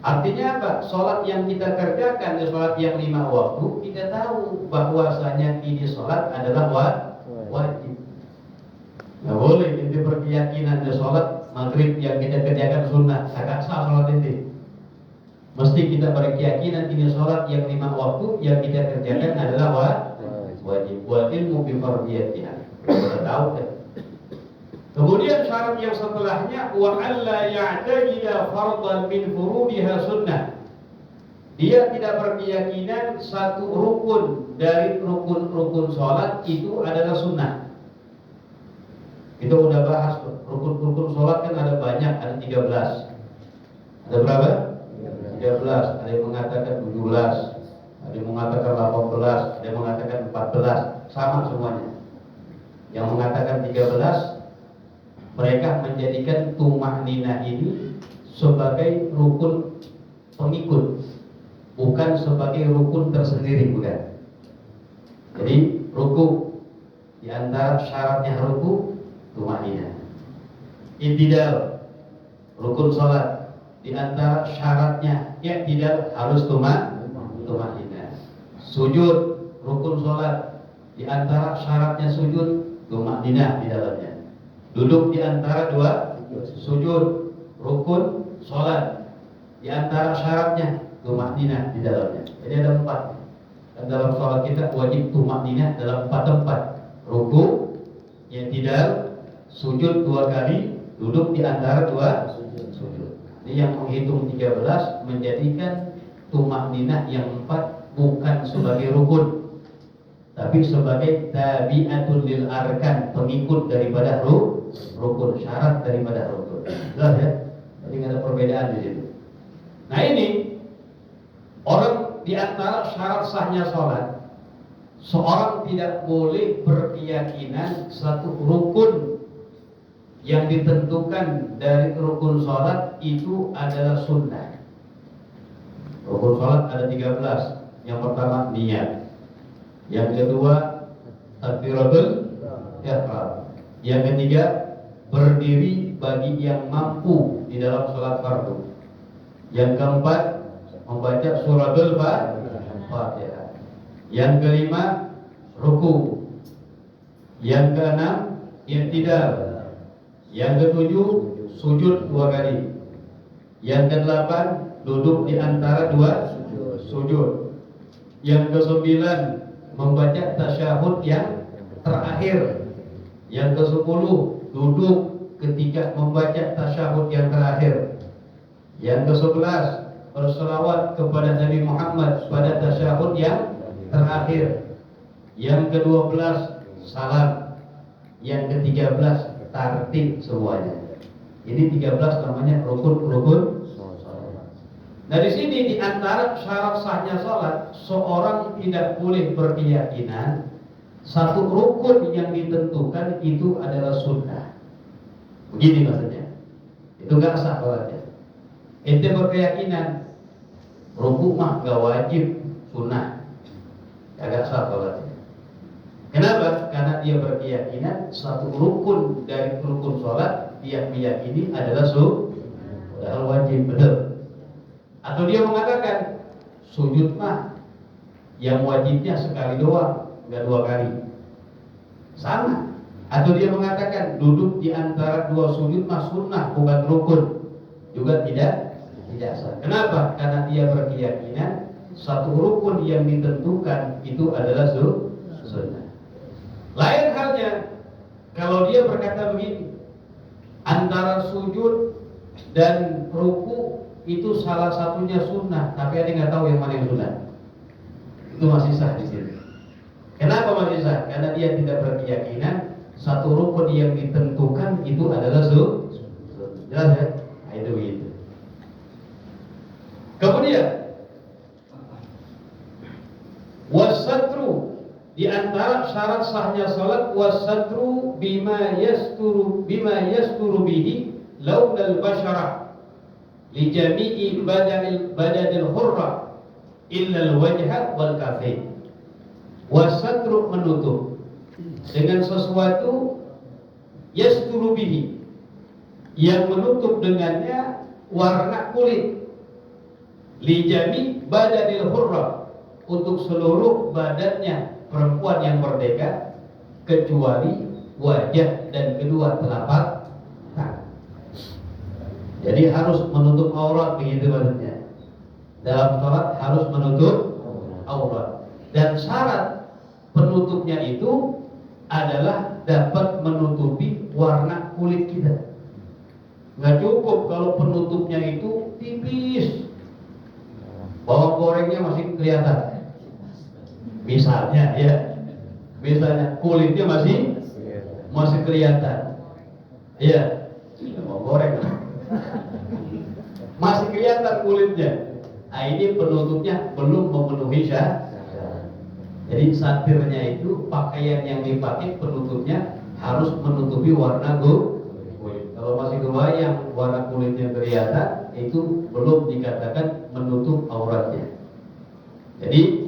Artinya apa? Salat yang kita kerjakan, salat yang 5 waktu, kita tahu bahwasanya ini salat adalah wajib. Nggak boleh itu berkeyakinan salat maghrib yang kita kerjakan sunnah, agak sah salat itu. Mesti kita berkeyakinan ini salat yang 5 waktu yang kita kerjakan adalah wajib. Wal ilmu bi fardiyatiha. Kita tahu kan? Kemudian syarat yang setelahnya wa alla ya'tajida fardan min furudiha sunnah. Dia tidak berkeyakinan satu rukun dari rukun-rukun salat itu adalah sunnah. Kita udah bahas rukun-rukun salat kan ada banyak, ada 13. Ada berapa? 13. Ada yang mengatakan 17, ada yang mengatakan 18, ada yang mengatakan 14, sama semuanya. Yang mengatakan 13 mereka menjadikan tumakninah ini sebagai rukun pengikut, bukan sebagai rukun tersendiri, bukan. Jadi ruku di antara syaratnya ruku tumakninah. I'tidal rukun salat di antara syaratnya i'tidal harus tumakninah. Sujud rukun salat di antara syaratnya sujud tumakninah di dalamnya. Duduk di antara 2 sujud rukun salat di antara syaratnya tumakninah di dalamnya. Jadi ada 4. Dan dalam salat kita wajib tumakninah dalam 4 tempat. Ruku, i'tidal, sujud 2 kali, duduk di antara 2 sujud. Ini yang menghitung 13 menjadikan tumakninah yang 4 bukan sebagai rukun, tapi sebagai tabi'atul lil arkan, pengikut daripada rukun, syarat daripada rukun. Jelas ya? Jadi nggak ada perbedaan di situ. Nah ini orang di antara syarat sahnya sholat, seorang tidak boleh berkeyakinan satu rukun yang ditentukan dari rukun sholat itu adalah sunnah. Rukun sholat ada 13. Yang pertama niat, yang kedua takbiratul ihram, yang ketiga berdiri bagi yang mampu di dalam sholat fardu, yang keempat membaca suratul Fatihah, yang kelima ruku, yang keenam i'tidal, yang ketujuh sujud 2 kali, yang kedelapan duduk di antara 2 sujud, yang ke-9 membaca tasyahud yang terakhir, yang ke-10 duduk ketika membaca tasyahud yang terakhir, yang ke-11 berselawat kepada Nabi Muhammad pada tasyahud yang terakhir, yang ke-12 salam, yang ke-13 tartib semuanya. Ini 13 namanya rukun. Nah di sini di antara syarat sahnya salat, seorang tidak boleh berkeyakinan satu rukun yang ditentukan itu adalah sunnah. Begini maksudnya. Itu nggak sah salatnya. Ente berkeyakinan rukun mah gak wajib, sunnah, agak sah salatnya. Kenapa? Karena dia berkeyakinan satu rukun dari rukun salat dia meyakini adalah wajib, betul. Atau dia mengatakan sujud mah yang wajibnya sekali doang, enggak 2 kali, sama. Atau dia mengatakan duduk di antara 2 sujud mah sunnah bukan rukun, juga tidak sah. Kenapa? Karena dia berkeyakinan satu rukun yang ditentukan itu adalah sunnah. Lain halnya kalau dia berkata begini, antara sujud dan ruku itu salah satunya sunnah, tapi ada nggak tahu yang mana yang sunnah. Itu masih sah di sini. Kenapa masih sah? Karena dia tidak berkeyakinan satu rukun yang ditentukan itu adalah sunnah. Jelas ya? Nah, itu begitu. Kemudian wasatru, di antara syarat sahnya salat wasatru bima yasturu bihi launal bashara li jami'i badanil hurra illa al-wajha wal kafain. Wasatru, menutup. dengan sesuatu yasturu bihi, yang menutup dengannya warna kulit, lijami badanil hurra, untuk seluruh badannya perempuan yang merdeka kecuali wajah dan kedua telapak tangan. Jadi harus menutup aurat, begitu maksudnya. Dalam sholat harus menutup aurat, dan syarat penutupnya itu adalah dapat menutupi warna kulit kita. Nggak cukup kalau penutupnya itu tipis, bawang gorengnya masih kelihatan. Misalnya kulitnya masih kelihatan. Iya, bawang goreng masih kelihatan kulitnya. Nah, ini penutupnya belum memenuhi syarat. Jadi satirnya itu, pakaian yang dipakai penutupnya harus menutupi warna kulit. Kalau masih kebayang warna kulitnya kelihatan, itu belum dikatakan menutup auratnya. Jadi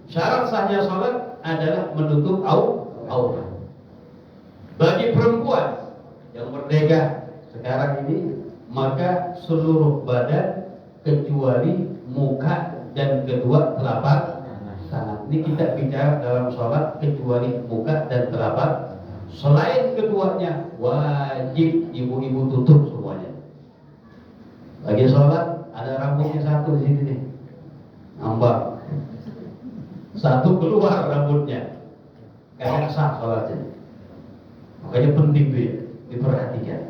syarat sahnya sholat adalah menutup aurat. Bagi perempuan yang merdeka sekarang ini, maka seluruh badan kecuali muka dan kedua telapak tangan. Ini kita bicara dalam sholat kecuali muka dan telapak. Selain keduanya wajib ibu-ibu tutup semuanya. Lagi sholat ada rambutnya satu di sini nih, nampak satu keluar rambutnya, kagak sah sholatnya. Makanya penting tuh ya, diperhatikan.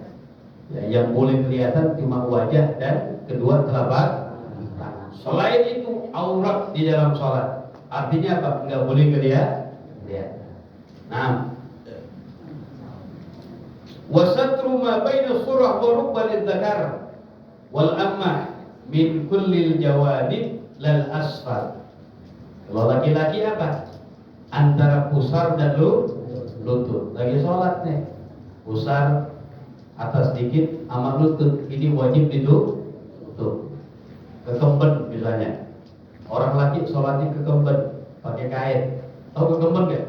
Ya, yang boleh kelihatan cuma wajah dan kedua telapak tangan. Selain itu aurat di dalam sholat. Artinya apa? Enggak boleh kelihatan. Nah, wasatru ma baina surah wa rukbanil dzakar wal ammah min kullil jawadib lal asfal. Kalau laki-laki apa? Antara pusar dan lutut. Lagi sholat nih, pusar atas dikit sama lutut, ini wajib ditutup. Kekemben misalnya, orang laki sholatnya kekemben, pakai kain. Tahu kekemben nggak?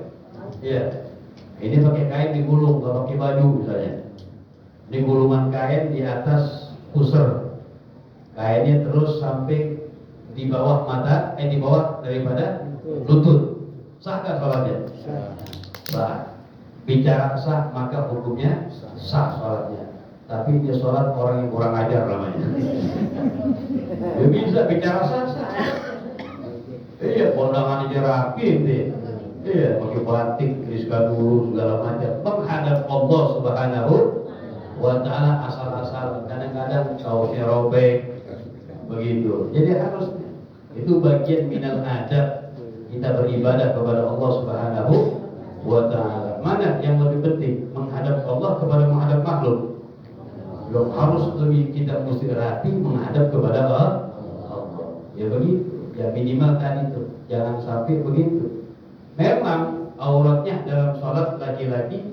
Iya. Ini pakai kain digulung, nggak pakai baju misalnya. Ini gulungan kain di atas pusar, kainnya terus sampai di bawah mata, di bawah daripada lutut. Sah nggak sholatnya? Sah. Bicara sah maka hukumnya sah sholatnya. Tapi dia sholat orang yang kurang ajar namanya. Dia bisa bicara sah. Iya, kondangan aja rapi deh. Iya, pakai batik, keriskan dulu segala macam. Menghadap Allah Subhanahu wa Ta'ala asal-asal. Kadang-kadang kaosnya robek, begitu. Jadi harusnya itu bagian minal adab kita beribadah kepada Allah Subhanahu wa Ta'ala. Mana yang lebih penting, menghadap Allah kepada menghadap makhluk? Yang harus lebih kita mesti rapi menghadap kepada Allah. Ya begitu. Ya minimal tadi itu, jangan sampai begitu. Memang auratnya dalam sholat laki-laki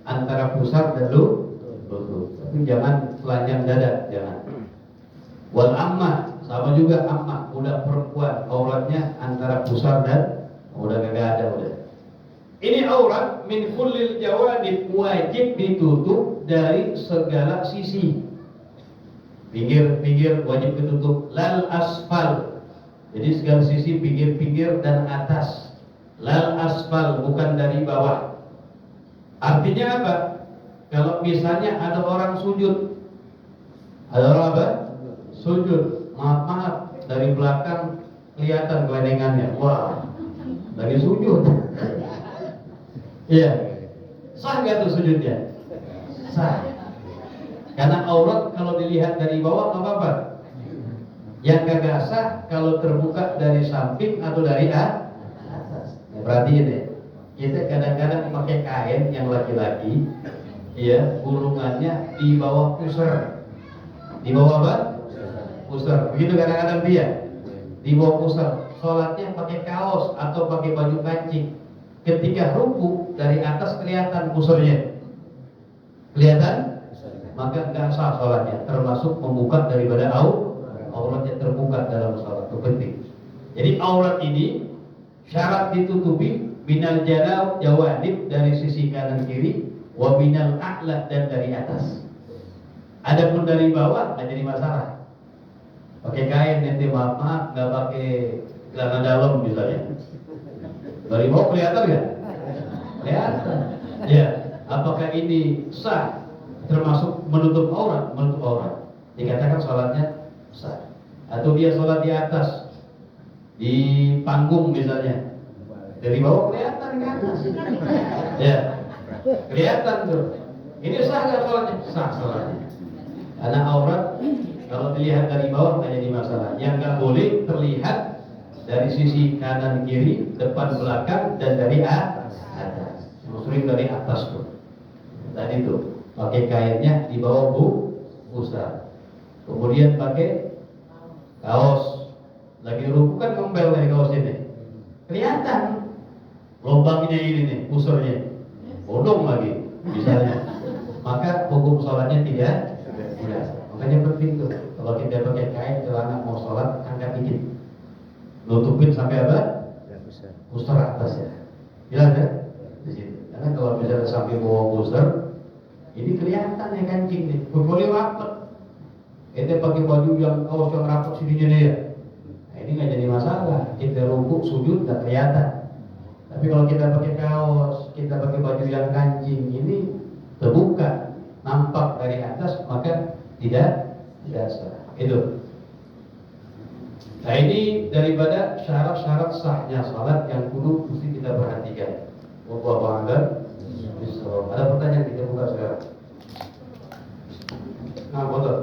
antara pusar dan lutut, tapi jangan telanjang dada, jangan. Wal ammah, sama juga ammah, budak perempuan, auratnya antara pusar dan udah kagak ada udah. Ini aurat min kullil jawadib, wajib ditutup dari segala sisi. Pinggir-pinggir wajib ditutup, lal asfal. Jadi segala sisi, pinggir-pinggir dan atas. Lal asfal, bukan dari bawah. Artinya apa? Kalau misalnya ada orang sujud, ada orang apa? Sujud, maaf, dari belakang kelihatan kelenengannya. Wah, lagi sujud. Iya, sah nggak tuh sujudnya? Sah. Karena aurat kalau dilihat dari bawah nggak apa-apa. Yang kagak sah kalau terbuka dari samping atau dari atas. Perhatiin ya, kita kadang-kadang pakai kain yang laki-laki, ya, gulungannya di bawah pusar. Di bawah apa? Pusar. Begitu kadang-kadang dia di bawah pusar. Sholatnya pakai kaos atau pakai baju kancing. Ketika ruku dari atas kelihatan pusarnya, kelihatan, maka nggak sah sholatnya. Termasuk membuka daripada auratnya terbuka dalam sholat, itu penting. Jadi aurat ini syarat ditutupi minal jawanib dari sisi kanan kiri, wa minal a'la dan dari atas. Adapun dari bawah nggak jadi masalah. Pakai kain nanti maaf nggak pakai celana dalam misalnya. Dari bawah kelihatan nggak? Kelihatan. Ya, apakah ini sah? Termasuk menutup aurat? Menutup aurat. Dikatakan sholatnya sah. Atau dia sholat di atas, di panggung misalnya, dari bawah kelihatan ke atas. Ya, kelihatan tuh. Ini sah nggak sholatnya? Sah sholatnya. Karena aurat kalau dilihat dari bawah nggak jadi masalah. Yang nggak boleh terlihat dari sisi kanan kiri, depan belakang dan dari atas. Sering dari atas tuh. Tadi tuh pakai kainnya di bawah pusar. Kemudian pakai kaos. Lagi ruku kan kembel dari kaos ini. Kelihatan lubangnya ini nih, pusernya. Bodong lagi misalnya. Maka hukum sholatnya tidak. Makanya penting tuh kalau kita pakai kain celana mau sholat angkat dikit, nutupin sampai apa? Pusar atas ya. Jelas ya? Di situ. Karena kalau misalnya sampai bawah pusar, ini kelihatan ya kancing nih. Boleh rapat. Kita pakai baju yang kaos yang rapat sininya dia. Nah, ini nggak jadi masalah. Kita rukuk sujud nggak kelihatan. Tapi kalau kita pakai kaos, kita pakai baju yang kancing, ini terbuka, nampak dari atas, maka tidak sah. Itu. Nah ini daripada syarat-syarat sahnya salat yang kudu mesti kita perhatikan. Wallahu a'lam bishawab. Ada pertanyaan kita buka sekarang. Nah, betul.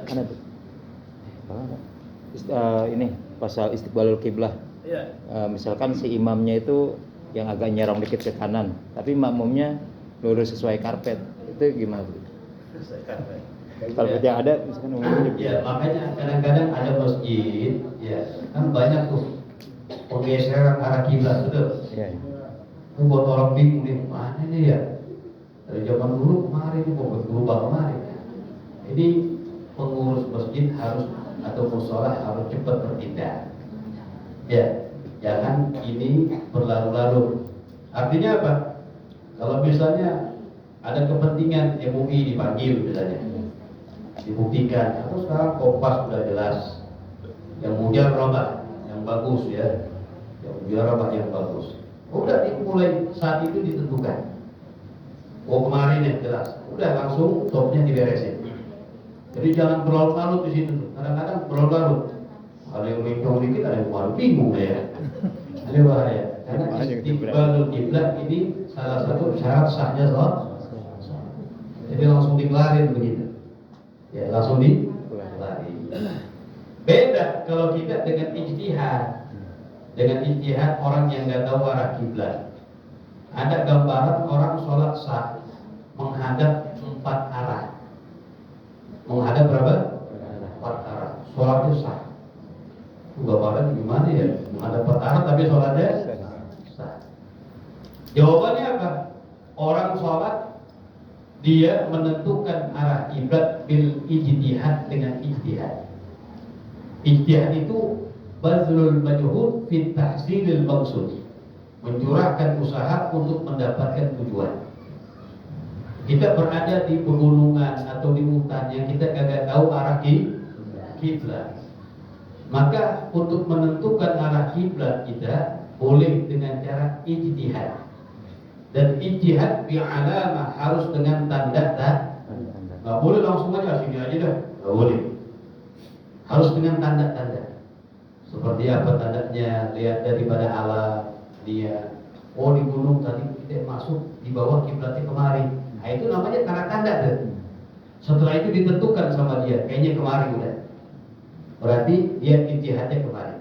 Mana tuh? Ini pasal istiqbalul kiblah. Iya. Misalkan si imamnya itu yang agak nyerong dikit ke kanan, tapi makmumnya lurus sesuai karpet. Itu gimana tuh? Karpet yang ada misalkan umumnya. Ya, makanya kadang-kadang ada masjid, ya, kan banyak tuh penggeseran arah kiblat, betul. Iya. Itu buat orang bingung nih, mana nih ya? Dari zaman dulu kemarin kok berubah kemarin. Ini pengurus masjid harus atau musola harus cepat bertindak. Ya, jangan ini berlarut-larut. Artinya apa? Kalau misalnya ada kepentingan MUI dipanggil misalnya, dibuktikan. Atau sekarang Kompas sudah jelas, yang mujarabah yang bagus ya, yang mujarabah yang bagus. Udah dimulai saat itu ditentukan. Oh kemarin ya jelas, udah langsung topnya diberesin. Jadi jangan berlarut-larut di situ. Kadang-kadang berlarut-larut. Ada yang mincong dikit, ada yang malu bingung ya. Ini bahaya. Karena istiqbalul kiblat ini salah satu syarat sahnya sholat. Jadi langsung dikelarin begitu. Ya langsung dikelarin. Beda kalau kita dengan ijtihad. Dengan ijtihad orang yang nggak tahu arah kiblat. Ada gambaran orang sholat sah menghadap 4 arah. Menghadap berapa? 4 arah. Sholatnya sah. Gambaran gimana ya? Menghadap 4 arah tapi sholatnya sah. Jawabannya apa? Orang sholat dia menentukan arah kiblat bil ijtihad dengan ijtihad. Ijtihad itu bazlul majhud fi tahsilil maqsud. Mencurahkan usaha untuk mendapatkan tujuan. Kita berada di pegunungan atau di hutan yang kita kagak tahu arah kiblat. Maka untuk menentukan arah kiblat kita boleh dengan cara ijtihad. Dan ijtihad bi'alamah harus dengan tanda. Nggak boleh langsung aja sini aja dah. Nggak boleh. Harus dengan tanda-tanda. Seperti apa tandanya? Lihat daripada alam dia. Oh di gunung tadi kita masuk di bawah kiblatnya kemari. Nah itu namanya tanda-tanda tuh. Setelah itu ditentukan sama dia. Kayaknya kemari udah. Berarti dia ijtihadnya kemari.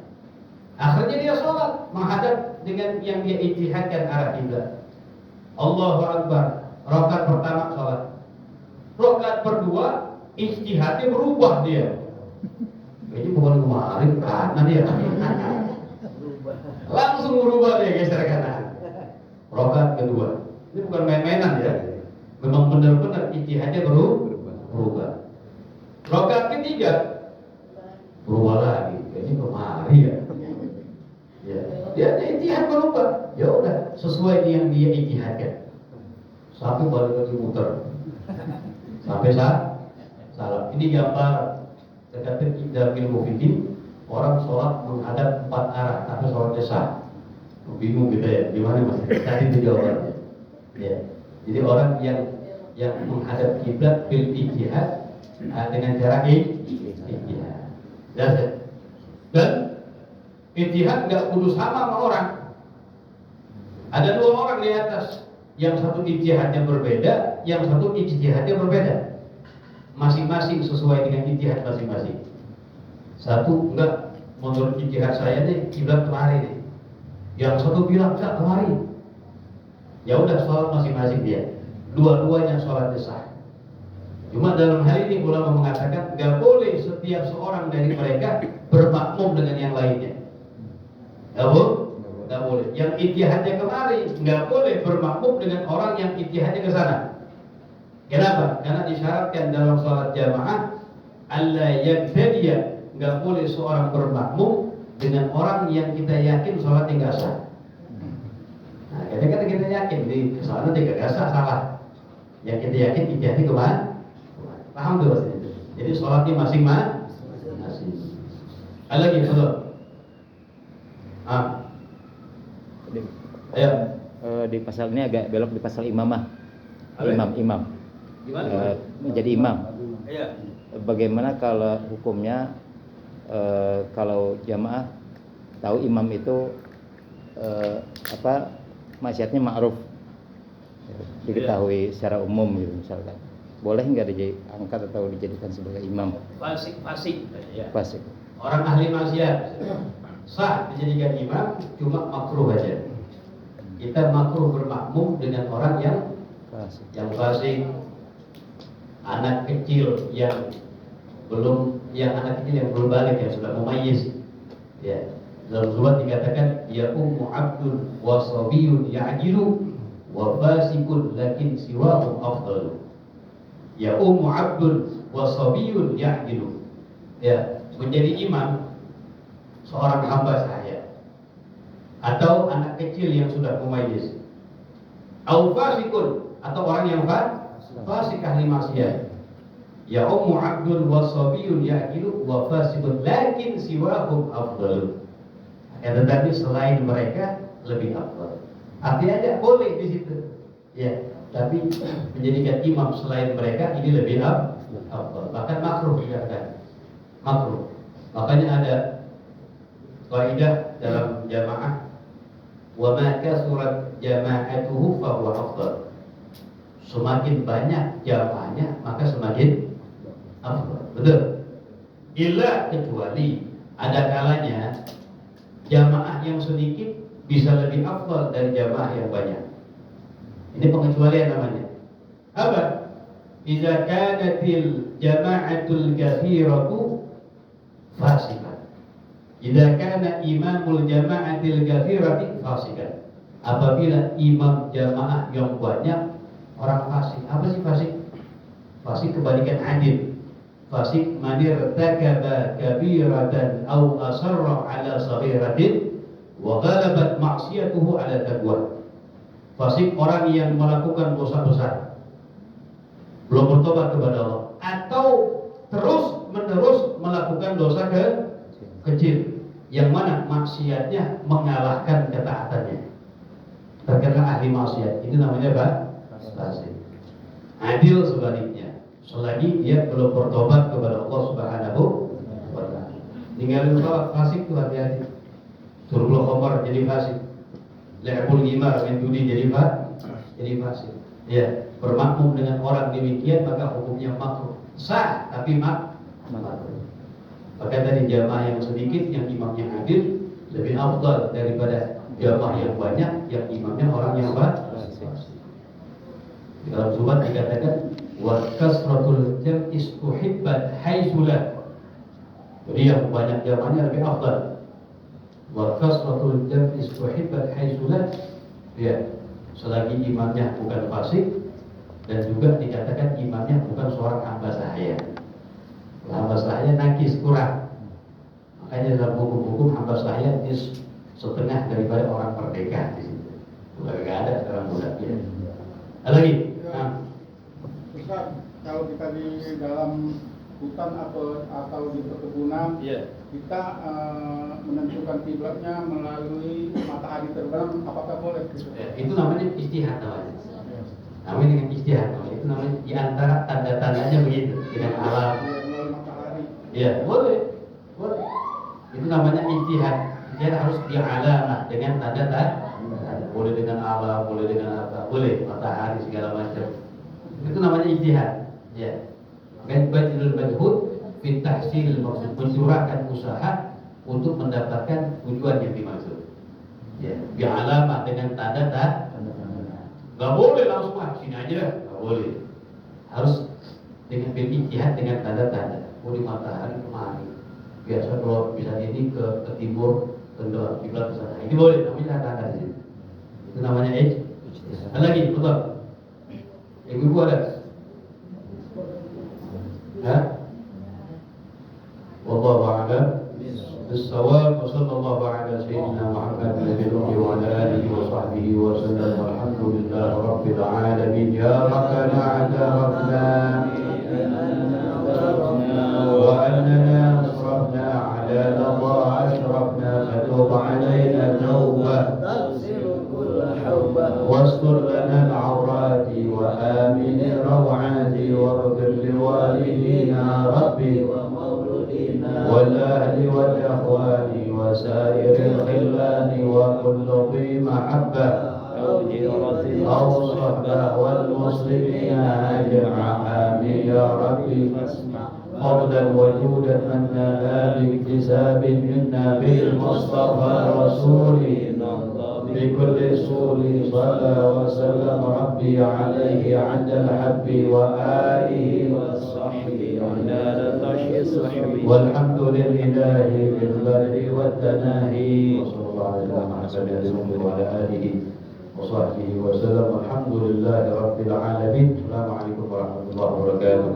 Akhirnya dia sholat menghadap dengan yang dia ijtihadkan arah kiblat. Allahu Akbar. Rakaat pertama sholat. Rakaat kedua ijtihadnya berubah dia. Ini bukan kemarin kanan ya. Langsung berubah dia geser kanan. Rakaat kedua. Ini bukan main-mainan ya. Memang benar-benar ijtihadnya berubah. Rakaat ketiga berubah lagi. Ini kemari ya. dia ada ijtihad berubah. Ya udah, sesuai yang dia ijtihadkan. Sampai balik lagi muter. Sampai salah. Ini gambar terkait dalam ilmu fikih, orang sholat menghadap 4 arah, tapi sholatnya sah. Bingung gitu ya, gimana mas? Tadi itu jawabannya. Ya. Jadi orang yang menghadap kiblat bil ijtihad dengan cara ijtihad. Dan ijtihad nggak kudu sama orang. Ada 2 orang di atas, yang satu ijtihadnya berbeda, yang satu ijtihadnya berbeda. Masing-masing sesuai dengan ijtihad masing-masing. Satu enggak, menurut ijtihad saya nih kiblat kemari nih. Yang satu bilang enggak kemari. Ya udah, sholat masing-masing dia. Dua-duanya sholat sah. Cuma dalam hal ini ulama mengatakan enggak boleh setiap seorang dari mereka bermakmum dengan yang lainnya. Enggak boleh. Yang ijtihadnya kemari enggak boleh bermakmum dengan orang yang ijtihadnya ke sana. Kenapa? Karena disyaratkan dalam sholat jamaah alla yabtadiya, enggak boleh seorang bermakmum dengan orang yang kita yakin sholatnya enggak sah. Nah, kadang-kadang kita yakin di kesalahan dia enggak sah, salah. Yang kita yakin ijtihadnya kemana? Paham tuh maksudnya itu. Jadi sholatnya masing-masing. Ada lagi belum? Ayo. Di pasal ini agak belok di pasal imamah. Imam. Gimana? Menjadi imam. Iya. Bagaimana kalau hukumnya kalau jamaah tahu imam itu maksiatnya ma'ruf, diketahui secara umum gitu misalkan, boleh nggak diangkat atau dijadikan sebagai imam? Fasik. Ya. Fasik. Orang ahli maksiat sah dijadikan imam, cuma makruh aja. Kita makruh bermakmum dengan orang yang fasik. Anak kecil yang belum balik, yang sudah mumayyiz. Ya. Dalam surat dikatakan ya ummu abdul wa sabiyun ya'jilu wa fasikun lakin siwahu afdalu. Ya ummu abdul wa sabiyun ya'jilu. Ya, menjadi imam seorang hamba sahaya atau anak kecil yang sudah mumayyiz. Au fasikun, atau orang yang fasik ahli maksiat. Ya ummu abdul wa sabiyun ya'jilu wa fasikun lakin siwahum afdalu. Ya, tetapi selain mereka lebih afdal. Artinya ada boleh di situ. Ya, tapi menjadikan imam selain mereka ini lebih afdal. Bahkan makruh dikatakan. Makruh. Makanya ada kaidah dalam jamaah, wa ma kasurat jama'atuhu fa huwa afdal. Semakin banyak jamaahnya maka semakin afdal. Betul? Illa kecuali ada kalanya jamaah yang sedikit bisa lebih afdal dari jamaah yang banyak. Ini pengecualian namanya. Apa? Idza kanatil jama'atul katsiratu fasikan. Idza kana imamul jama'atil katsirati fasikan. Apabila imam jamaah yang banyak orang fasik. Apa sih fasik? Fasik kebalikan adil. Fasik manir takaba kabiratan aw asarra ala saghiratin wa ghalabat ma'siyatuhu ala taqwa. Fasik orang yang melakukan dosa besar, belum bertobat kepada Allah, atau terus menerus melakukan dosa kecil, yang mana maksiatnya mengalahkan ketaatannya. Terkena ahli maksiat, ini namanya apa? Fasik. Adil sebaliknya, selagi dia belum bertobat kepada Allah Subhanahu wa ta'ala. Ninggalin sholat, fasik tuh hati-hati. Suruh khamar jadi fasik. La'bul ghimar main judi jadi fasik. Ya, bermakmum dengan orang demikian maka hukumnya makruh. Sah tapi makruh. Maka dari jamaah yang sedikit yang imamnya adil lebih afdal daripada jamaah yang banyak yang imamnya orang yang fasik. Di dalam surat dikatakan wa kasratul jam'i istuhibbat haitsu la. Jadi yang banyak jamaahnya lebih afdal. Wa kasratul jam'i istuhibbat haitsu la. Ya, selagi imamnya bukan fasik dan juga dikatakan imamnya bukan seorang hamba sahaya. Hamba sahaya najis kurang. Makanya dalam hukum-hukum hamba sahaya setengah daripada orang merdeka di situ. Udah gak ada sekarang udah. Ya. Ada lagi? Nah. Ustaz, kalau kita di dalam hutan atau di perkebunan, kita menentukan kiblatnya melalui matahari terbang, apakah boleh? Ya, itu namanya ijtihad namanya. Namanya dengan ijtihad, itu namanya di antara tanda-tandanya begitu dengan alam. Melalui matahari. Ya, boleh. Itu namanya ijtihad. Ijtihad harus di alamah dengan tanda-tanda. Boleh dengan alam, boleh dengan apa, boleh matahari segala macam. Itu namanya ijtihad. Ya. Makanya bajrul majhud fi tahsil maksud mencurahkan usaha untuk mendapatkan tujuan yang dimaksud. Ya, di alamah dengan tanda-tanda. Gak boleh langsung sini aja, gak boleh. Harus dengan ijtihad dengan tanda-tanda. Oh di matahari kemari. Biasa kalau bisa ini ke timur, tenggelam, kiblat ke sana. Ini boleh, namanya tanda di sini. Itu namanya ijtihad. Ada lagi, betul. Ibu ada? Ya? Wallahu a'lam bis-shawab. Wassallallahu ala sayyidina Muhammad nabiyyi wa ala alihi wa sahbihi wa sallam. Walhamdulillahi rabbil alamin. Ya rabbana a'tarafna wa annana asrafna ala lama ashrafna fatub alayna tawbah واستر لنا العورات وآمن الروعات واغفر لوالدينا ربي والأهل والإخوان وسائر الخلان وكل ذي محبة أو صحبة والمسلمين أجمع آمين يا ربي فضلا وجودا منا لا باكتساب منا بالمصطفى رسولي بكل سور صلى وسلم ربي عليه عند الحب وآله وصحبه عداد الصحب والحمد لله بالبر والتناهي وصلى الله على محمد وعلى آله وصحبه وسلم. الحمد لله رب العالمين. السلام عليكم ورحمة الله وبركاته.